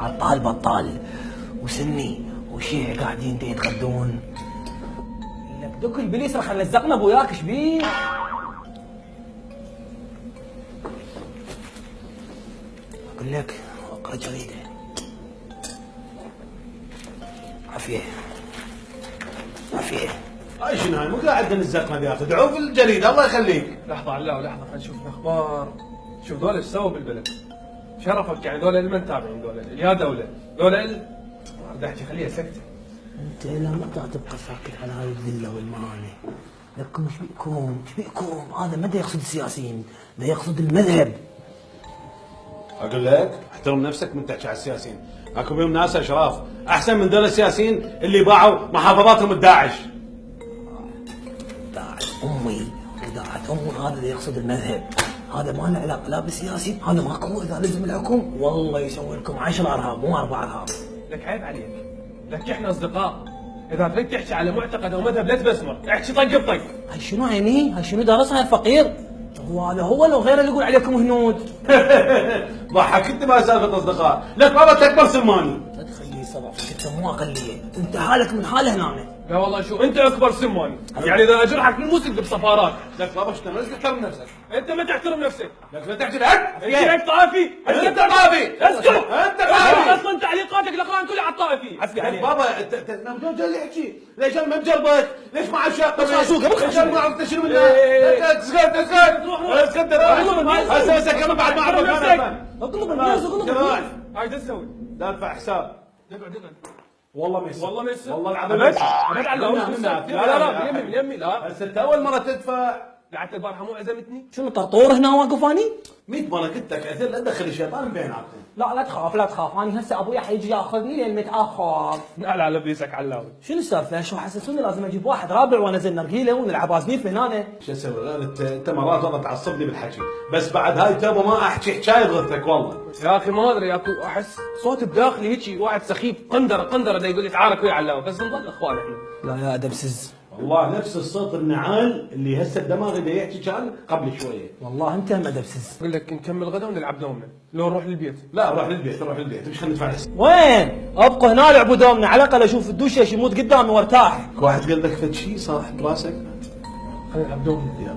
عطال بطال وسني وشيع قاعدين يتغدون. لك دك البليس راح لزقنا بوياك ايش بيه؟ اقول لك اقرا جريده. عافيه عافيه. هاي شنو هاي؟ مو قاعد نزقنا يا اخي، ادعوا في الجريده الله يخليك. لحظة علاء لحظة، خلينا نشوف الأخبار. شوف دول ايش سووا بالبلد. شرفك يعني دول اللي متابعين دول يا دولة دول ما بدي احكي خليها سكتة. انت لا متى تبقى ساكت على هاي الذله والمهانه؟ لكم ايش بيكم؟ ايش بيكم؟ هذا ما دا يقصد السياسيين، دا يقصد المذهب. اقول لك احترم نفسك من تحكي على السياسيين، اكو بيهم ناس اشراف احسن من دول السياسيين اللي باعوا محافظاتهم الداعش. داعت امي وداعت امي، هذا دا يقصد المذهب، هذا ما له علاقه لا بالسياسي، هذا ماكو. اذا لزم الحكم والله يسوي لكم 10 ارهاب مو 4 ارهاب. لك عيب عليك، لك احنا اصدقاء، اذا تريد تحكي على معتقد او مذهب لا تبسمر، احكي طق بطق. هاي شنو عيني؟ هاي شنو دارسها الفقير؟ هذا هو لو غيره اللي يقول عليكم هنود. ضحك انت ما سالفه اصدقاء، لك بابا تكبر سماني. لا تخليه صبح، انت مو اقليه، انت حالك من حاله هنا. لا والله شو انت اكبر سماني، يعني اذا اجرحك بالموسك بصفارات. لك بابا شنو ليش تحترم نفسك؟ انت ما تحترم نفسك. لك لا تحكي لك لك طائفي. انت طافي، اسكت. انت طافي. اصلا تعليقاتك الاقران كلها على الطائفي. عفي عليك بابا، انت موجود اللي يحكي، ليش انا ما مجربك؟ ليش ما عرف شاطر؟ ليش انا ما عرفت شنو منه؟ اسكت اسكت هسه هسه كمان بعد ما اعرفك انا. اطلب الناس هاي شو تسوي؟ لا ادفع حساب. اقعد اقعد. والله ما يصير، والله ما يصير. والله العظيم ما يصير. ابد على لا لا من يمي لا. هسه انت اول مره تدفع. لعبت البارحه مو عزمتني؟ شنو طرطور هنا واقف اني؟ 100 مره قلت لك عذر لا تدخل الشيطان بيناتكم. لا لا تخاف لا تخاف، اني هسه ابويا حيجي ياخذني لين متاخر. لا لا بيسك علاوي. شنو السالفه؟ شو حسسوني لازم اجيب واحد رابع وانزل نرجيله ونلعب ازنيف هنا. شو اسوي؟ انت مرات والله تعصبني بالحكي، بس بعد هاي تابا ما احكي حكايه ضدك والله. يا اخي ما ادري اكو احس صوت بداخلي هيك واحد سخيف قندره دا يقول لي تعارك ويا علاوي، بس نضل اخوان احنا. لا يا ادبسز، والله نفس الصوت النعال اللي هسه الدماغ اللي يحكي كان قبل شويه. والله انت مدبسز. اقول لك نكمل غدا ونلعب دومنا، لو نروح للبيت. لا روح للبيت مش خلينا ندفع الحساب. وين؟ ابقى هنا لعبوا دومنا على الاقل اشوف الدوشه يموت قدامي وارتاح. واحد قال لك فد شيء صاح براسك؟ خلينا نلعب دومنا. يلا.